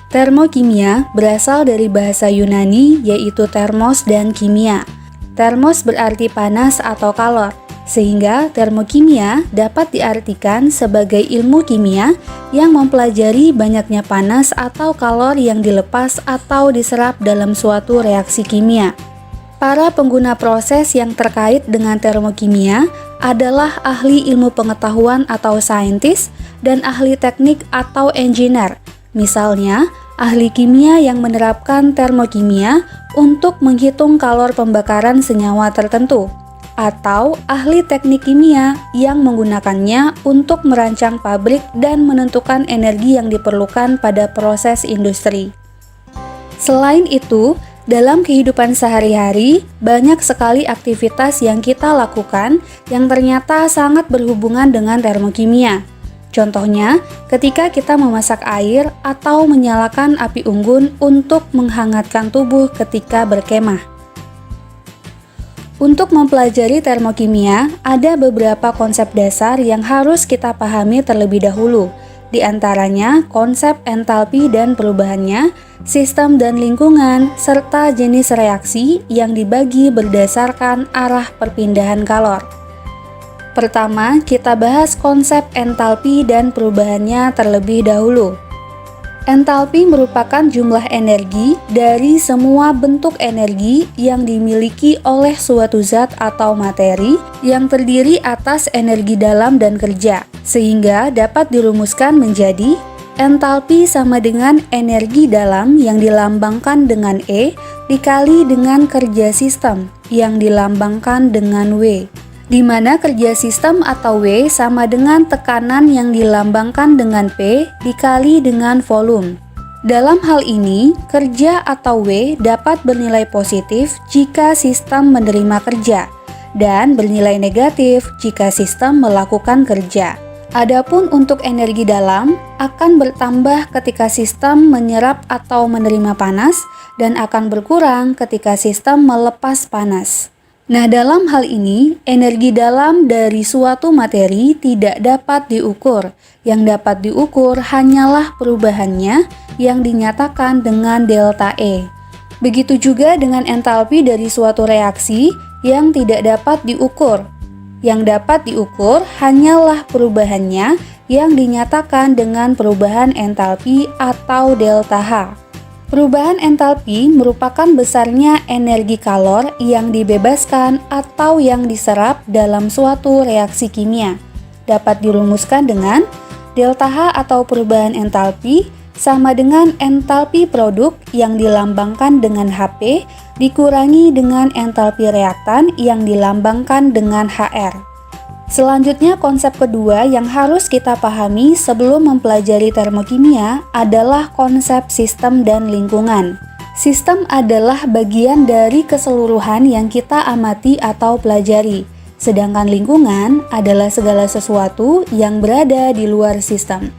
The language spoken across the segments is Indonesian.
Termokimia berasal dari bahasa Yunani yaitu termos dan kimia. Termos berarti panas atau kalor, sehingga termokimia dapat diartikan sebagai ilmu kimia yang mempelajari banyaknya panas atau kalor yang dilepas atau diserap dalam suatu reaksi kimia. Para pengguna proses yang terkait dengan termokimia adalah ahli ilmu pengetahuan atau saintis dan ahli teknik atau engineer. Misalnya, ahli kimia yang menerapkan termokimia untuk menghitung kalor pembakaran senyawa tertentu, atau ahli teknik kimia yang menggunakannya untuk merancang pabrik dan menentukan energi yang diperlukan pada proses industri. Selain itu, dalam kehidupan sehari-hari, banyak sekali aktivitas yang kita lakukan yang ternyata sangat berhubungan dengan termokimia. Contohnya, ketika kita memasak air atau menyalakan api unggun untuk menghangatkan tubuh ketika berkemah. Untuk mempelajari termokimia, ada beberapa konsep dasar yang harus kita pahami terlebih dahulu. Di antaranya konsep entalpi dan perubahannya, sistem dan lingkungan, serta jenis reaksi yang dibagi berdasarkan arah perpindahan kalor. Pertama, kita bahas konsep entalpi dan perubahannya terlebih dahulu. Entalpi merupakan jumlah energi dari semua bentuk energi yang dimiliki oleh suatu zat atau materi yang terdiri atas energi dalam dan kerja, sehingga dapat dirumuskan menjadi entalpi sama dengan energi dalam yang dilambangkan dengan E dikali dengan kerja sistem yang dilambangkan dengan W, di mana kerja sistem atau W sama dengan tekanan yang dilambangkan dengan P dikali dengan volume. Dalam hal ini, kerja atau W dapat bernilai positif jika sistem menerima kerja dan bernilai negatif jika sistem melakukan kerja. Adapun untuk energi dalam akan bertambah ketika sistem menyerap atau menerima panas dan akan berkurang ketika sistem melepas panas. Nah, dalam hal ini, energi dalam dari suatu materi tidak dapat diukur. Yang dapat diukur hanyalah perubahannya yang dinyatakan dengan delta E. Begitu juga dengan entalpi dari suatu reaksi yang tidak dapat diukur. Yang dapat diukur hanyalah perubahannya yang dinyatakan dengan perubahan entalpi atau delta H. Perubahan entalpi merupakan besarnya energi kalor yang dibebaskan atau yang diserap dalam suatu reaksi kimia. Dapat dirumuskan dengan delta H atau perubahan entalpi sama dengan entalpi produk yang dilambangkan dengan Hp dikurangi dengan entalpi reaktan yang dilambangkan dengan Hr. Selanjutnya, konsep kedua yang harus kita pahami sebelum mempelajari termokimia adalah konsep sistem dan lingkungan. Sistem adalah bagian dari keseluruhan yang kita amati atau pelajari, sedangkan lingkungan adalah segala sesuatu yang berada di luar sistem.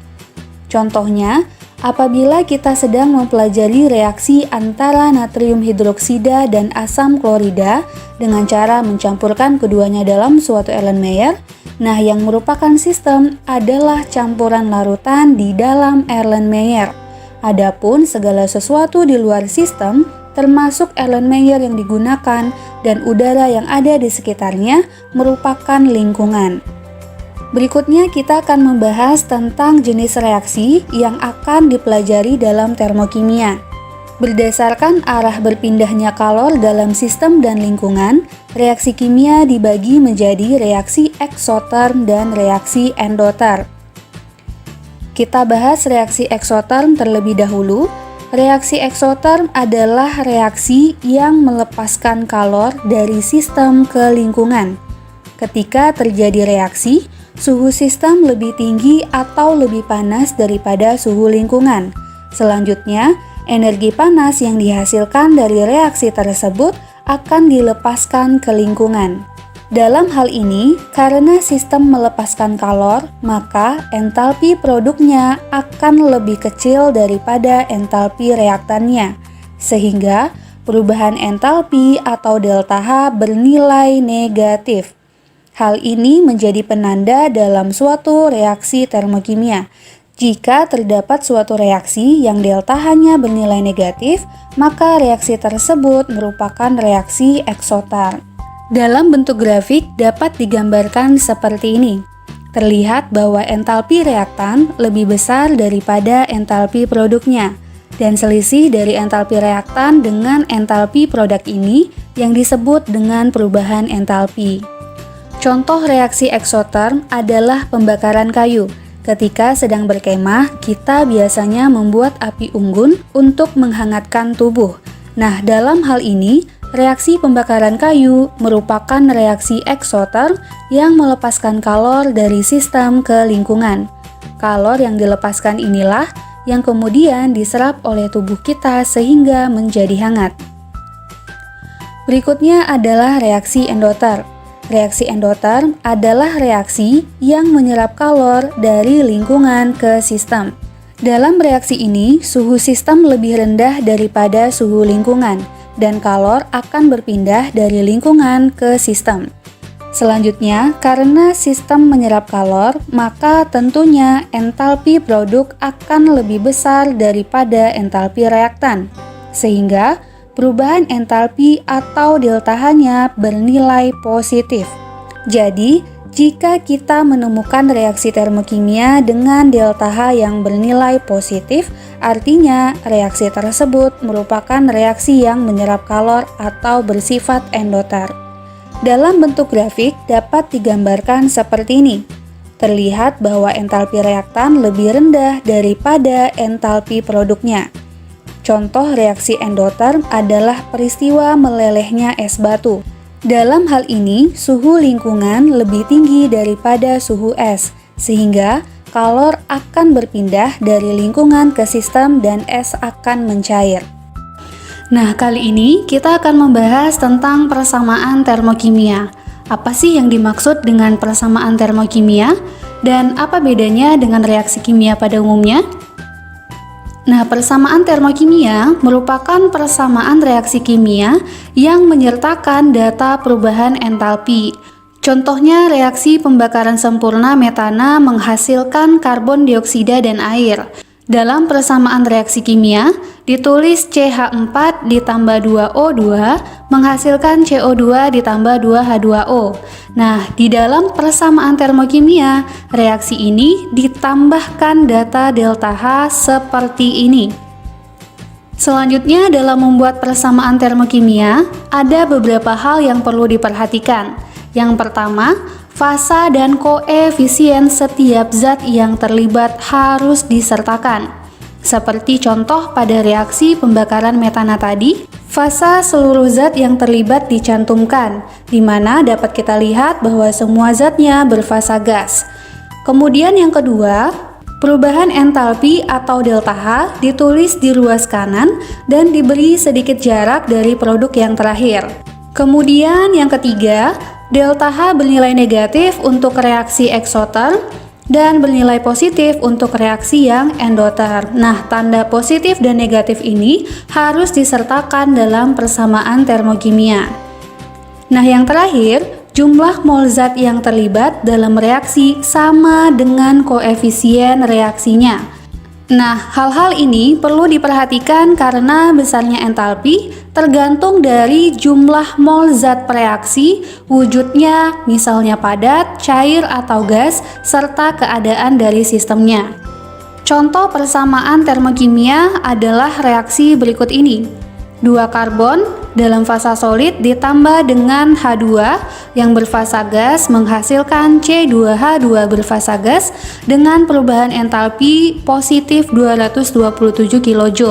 Contohnya, apabila kita sedang mempelajari reaksi antara natrium hidroksida dan asam klorida dengan cara mencampurkan keduanya dalam suatu Erlenmeyer, nah yang merupakan sistem adalah campuran larutan di dalam Erlenmeyer. Adapun segala sesuatu di luar sistem, termasuk Erlenmeyer yang digunakan dan udara yang ada di sekitarnya, merupakan lingkungan. Berikutnya kita akan membahas tentang jenis reaksi yang akan dipelajari dalam termokimia. Berdasarkan arah berpindahnya kalor dalam sistem dan lingkungan, reaksi kimia dibagi menjadi reaksi eksoterm dan reaksi endoterm. Kita bahas reaksi eksoterm terlebih dahulu. Reaksi eksoterm adalah reaksi yang melepaskan kalor dari sistem ke lingkungan. Ketika terjadi reaksi, suhu sistem lebih tinggi atau lebih panas daripada suhu lingkungan. Selanjutnya, energi panas yang dihasilkan dari reaksi tersebut akan dilepaskan ke lingkungan. Dalam hal ini, karena sistem melepaskan kalor, maka entalpi produknya akan lebih kecil daripada entalpi reaktannya, sehingga perubahan entalpi atau delta H bernilai negatif. Hal ini menjadi penanda dalam suatu reaksi termokimia. Jika terdapat suatu reaksi yang delta hanya bernilai negatif, maka reaksi tersebut merupakan reaksi eksoterm. Dalam bentuk grafik dapat digambarkan seperti ini. Terlihat bahwa entalpi reaktan lebih besar daripada entalpi produknya, dan selisih dari entalpi reaktan dengan entalpi produk ini yang disebut dengan perubahan entalpi. Contoh reaksi eksoterm adalah pembakaran kayu. Ketika sedang berkemah, kita biasanya membuat api unggun untuk menghangatkan tubuh. Nah, dalam hal ini, reaksi pembakaran kayu merupakan reaksi eksoterm yang melepaskan kalor dari sistem ke lingkungan. Kalor yang dilepaskan inilah yang kemudian diserap oleh tubuh kita sehingga menjadi hangat. Berikutnya adalah reaksi endoterm. Reaksi endoterm adalah reaksi yang menyerap kalor dari lingkungan ke sistem. Dalam reaksi ini, suhu sistem lebih rendah daripada suhu lingkungan, dan kalor akan berpindah dari lingkungan ke sistem. Selanjutnya, karena sistem menyerap kalor, maka tentunya entalpi produk akan lebih besar daripada entalpi reaktan, sehingga perubahan entalpi atau delta H-nya bernilai positif. Jadi, jika kita menemukan reaksi termokimia dengan delta H yang bernilai positif, artinya reaksi tersebut merupakan reaksi yang menyerap kalor atau bersifat endoterm. Dalam bentuk grafik dapat digambarkan seperti ini. Terlihat bahwa entalpi reaktan lebih rendah daripada entalpi produknya. Contoh reaksi endoterm adalah peristiwa melelehnya es batu. Dalam hal ini, suhu lingkungan lebih tinggi daripada suhu es, sehingga kalor akan berpindah dari lingkungan ke sistem dan es akan mencair. Nah, kali ini kita akan membahas tentang persamaan termokimia. Apa sih yang dimaksud dengan persamaan termokimia? Dan apa bedanya dengan reaksi kimia pada umumnya? Nah, persamaan termokimia merupakan persamaan reaksi kimia yang menyertakan data perubahan entalpi. Contohnya reaksi pembakaran sempurna metana menghasilkan karbon dioksida dan air. Dalam persamaan reaksi kimia, ditulis CH4 ditambah 2O2 menghasilkan CO2 ditambah 2H2O. Nah, di dalam persamaan termokimia, reaksi ini ditambahkan data delta H seperti ini. Selanjutnya, dalam membuat persamaan termokimia, ada beberapa hal yang perlu diperhatikan. Yang pertama, fasa dan koefisien setiap zat yang terlibat harus disertakan. Seperti contoh pada reaksi pembakaran metana tadi, fasa seluruh zat yang terlibat dicantumkan, di mana dapat kita lihat bahwa semua zatnya berfasa gas. Kemudian yang kedua, perubahan entalpi atau delta H ditulis di ruas kanan dan diberi sedikit jarak dari produk yang terakhir. Kemudian yang ketiga, delta H bernilai negatif untuk reaksi eksoterm dan bernilai positif untuk reaksi yang endoterm. Nah, tanda positif dan negatif ini harus disertakan dalam persamaan termokimia. Nah, yang terakhir, jumlah mol zat yang terlibat dalam reaksi sama dengan koefisien reaksinya. Nah, hal-hal ini perlu diperhatikan karena besarnya entalpi tergantung dari jumlah mol zat reaksi, wujudnya misalnya padat, cair, atau gas, serta keadaan dari sistemnya. Contoh persamaan termokimia adalah reaksi berikut ini. 2 karbon dalam fasa solid ditambah dengan H2 yang berfasa gas menghasilkan C2H2 berfasa gas dengan perubahan entalpi positif 227 kJ.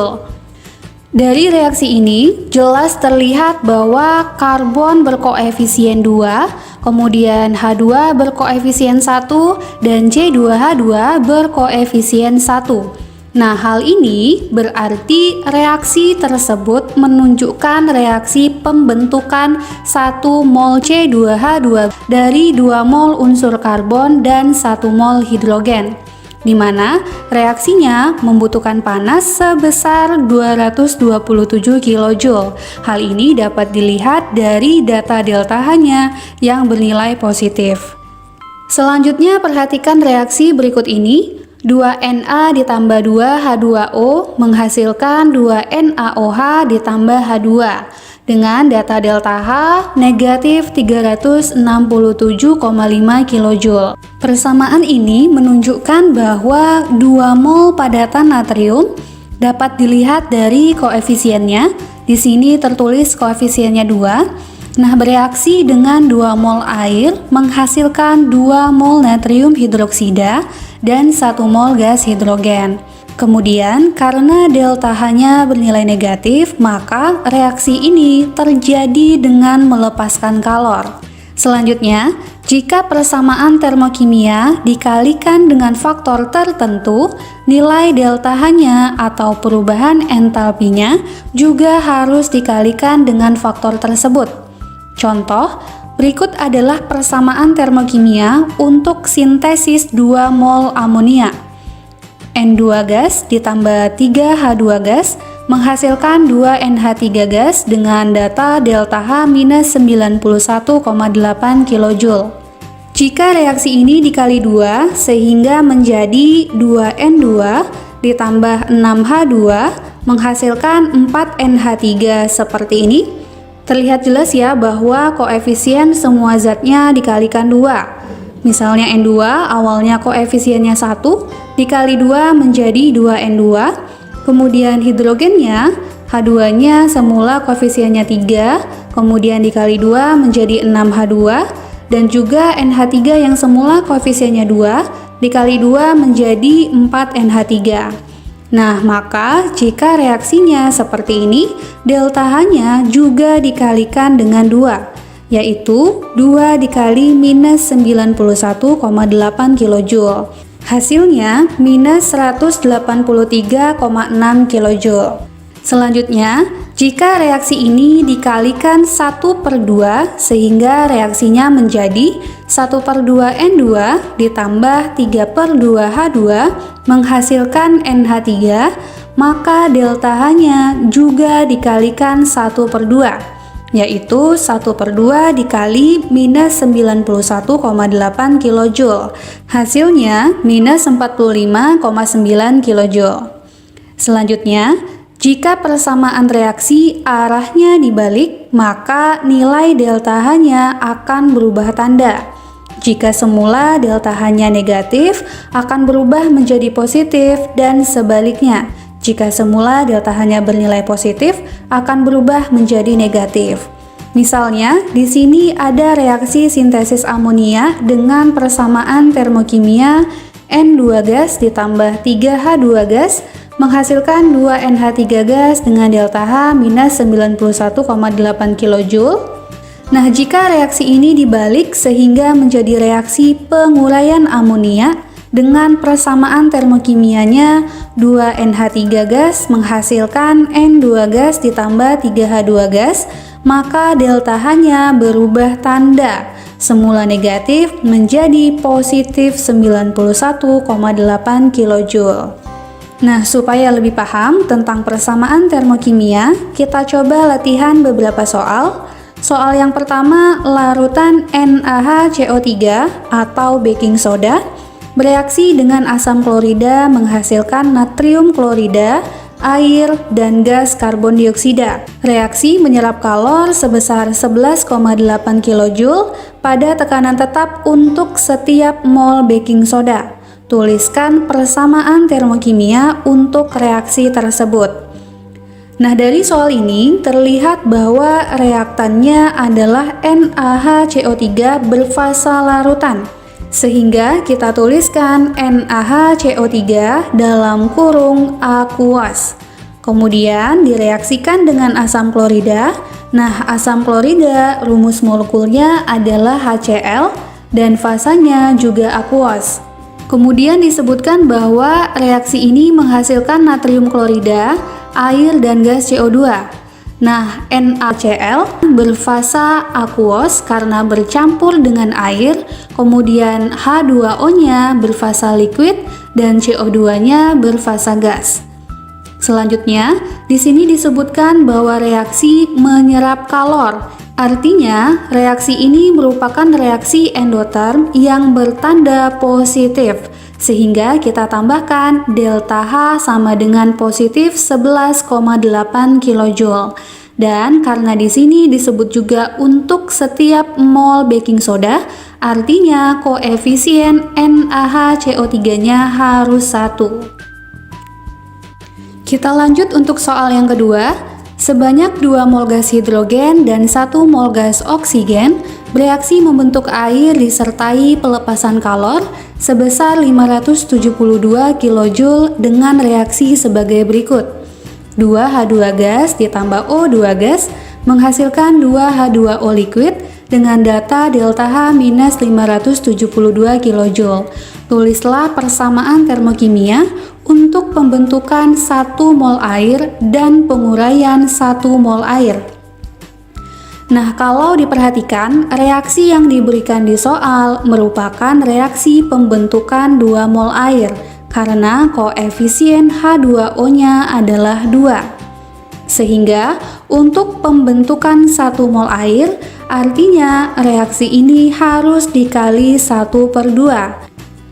Dari reaksi ini jelas terlihat bahwa karbon berkoefisien 2, kemudian H2 berkoefisien 1 dan C2H2 berkoefisien 1. Nah, hal ini berarti reaksi tersebut menunjukkan reaksi pembentukan 1 mol C2H2 dari 2 mol unsur karbon dan 1 mol hidrogen, di mana reaksinya membutuhkan panas sebesar 227 kJ. Hal ini dapat dilihat dari data delta H-nya yang bernilai positif. Selanjutnya, perhatikan reaksi berikut ini. 2Na ditambah 2H2O menghasilkan 2NaOH ditambah H2 dengan data delta H negatif 367,5 kJ. Persamaan ini menunjukkan bahwa 2 mol padatan natrium dapat dilihat dari koefisiennya. Di sini tertulis koefisiennya 2. Nah, bereaksi dengan 2 mol air menghasilkan 2 mol natrium hidroksida dan 1 mol gas hidrogen. Kemudian, karena delta H-nya bernilai negatif, maka reaksi ini terjadi dengan melepaskan kalor. Selanjutnya, jika persamaan termokimia dikalikan dengan faktor tertentu, nilai delta H-nya atau perubahan entalpinya juga harus dikalikan dengan faktor tersebut. Contoh, berikut adalah persamaan termokimia untuk sintesis 2 mol amonia. N2 gas ditambah 3H2 gas menghasilkan 2NH3 gas dengan data delta H minus 91,8 kJ. Jika reaksi ini dikali 2 sehingga menjadi 2N2 ditambah 6H2 menghasilkan 4NH3 seperti ini. Terlihat jelas ya bahwa koefisien semua zatnya dikalikan 2. Misalnya N2 awalnya koefisiennya 1, dikali 2 menjadi 2N2. Kemudian hidrogennya, H2-nya semula koefisiennya 3, kemudian dikali 2 menjadi 6H2. Dan juga NH3 yang semula koefisiennya 2, dikali 2 menjadi 4NH3. Nah, maka jika reaksinya seperti ini, delta H-nya juga dikalikan dengan 2, yaitu 2 dikali minus 91,8 kJ. Hasilnya minus 183,6 kJ. Selanjutnya, jika reaksi ini dikalikan 1/2 sehingga reaksinya menjadi 1/2N2 ditambah 3/2H2 menghasilkan NH3, maka delta H-nya juga dikalikan 1/2, yaitu 1/2 dikali minus 91,8 kJ. Hasilnya minus 45,9 kJ. Selanjutnya, jika persamaan reaksi arahnya dibalik, maka nilai delta H-nya akan berubah tanda. Jika semula delta H-nya negatif, akan berubah menjadi positif dan sebaliknya. Jika semula delta H-nya bernilai positif, akan berubah menjadi negatif. Misalnya, di sini ada reaksi sintesis amonia dengan persamaan termokimia N2 gas ditambah 3H2 gas menghasilkan 2NH3 gas dengan delta H minus 91,8 kJ. Nah, jika reaksi ini dibalik sehingga menjadi reaksi penguraian amonia dengan persamaan termokimianya 2NH3 gas menghasilkan N2 gas ditambah 3H2 gas, maka delta H-nya berubah tanda. Semula negatif menjadi positif 91,8 kJ. Nah, supaya lebih paham tentang persamaan termokimia, kita coba latihan beberapa soal. Soal yang pertama, larutan NaHCO3 atau baking soda bereaksi dengan asam klorida menghasilkan natrium klorida, air, dan gas karbon dioksida. Reaksi menyerap kalor sebesar 11,8 kJ pada tekanan tetap untuk setiap mol baking soda. Tuliskan persamaan termokimia untuk reaksi tersebut. Nah, dari soal ini terlihat bahwa reaktannya adalah NaHCO3 berfasa larutan. Sehingga kita tuliskan NaHCO3 dalam kurung aqueous. Kemudian direaksikan dengan asam klorida. Nah, asam klorida rumus molekulnya adalah HCl dan fasanya juga aqueous. Kemudian disebutkan bahwa reaksi ini menghasilkan natrium klorida, air, dan gas CO2. Nah, NaCl berfasa aqueous karena bercampur dengan air, kemudian H2O-nya berfasa liquid dan CO2-nya berfasa gas. Selanjutnya, di sini disebutkan bahwa reaksi menyerap kalor, Artinya, reaksi ini merupakan reaksi endoterm yang bertanda positif, sehingga kita tambahkan delta H sama dengan positif 11,8 kJ. Dan karena di sini disebut juga untuk setiap mol baking soda, artinya koefisien NaHCO3-nya harus 1. Kita lanjut untuk soal yang kedua. Sebanyak 2 mol gas hidrogen dan 1 mol gas oksigen bereaksi membentuk air disertai pelepasan kalor sebesar 572 kJ dengan reaksi sebagai berikut. 2H2 gas ditambah O2 gas menghasilkan 2H2O liquid dengan data delta H minus 572 kJ. Tulislah persamaan termokimia untuk pembentukan 1 mol air dan penguraian 1 mol air. Nah, kalau diperhatikan, reaksi yang diberikan di soal merupakan reaksi pembentukan 2 mol air karena koefisien H2O-nya adalah 2. Sehingga untuk pembentukan 1 mol air, artinya reaksi ini harus dikali 1/2.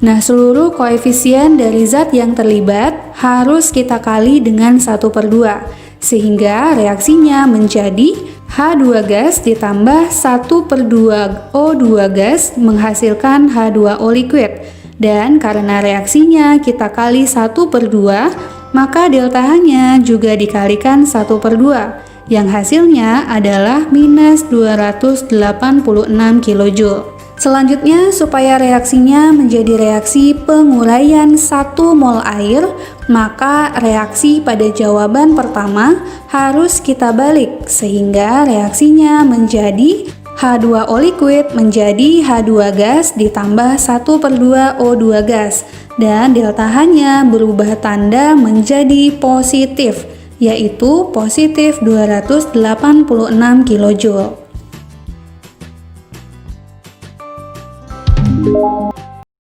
Nah, seluruh koefisien dari zat yang terlibat harus kita kali dengan 1/2, sehingga reaksinya menjadi H2 gas ditambah 1/2 O2 gas menghasilkan H2O liquid. Dan karena reaksinya kita kali 1/2, maka delta H-nya juga dikalikan 1/2, yang hasilnya adalah minus 286 kJ. Selanjutnya, supaya reaksinya menjadi reaksi penguraian 1 mol air, maka reaksi pada jawaban pertama harus kita balik, sehingga reaksinya menjadi H2O liquid menjadi H2 gas ditambah 1/2 O2 gas, dan delta H-nya berubah tanda menjadi positif, yaitu positif 286 kJ.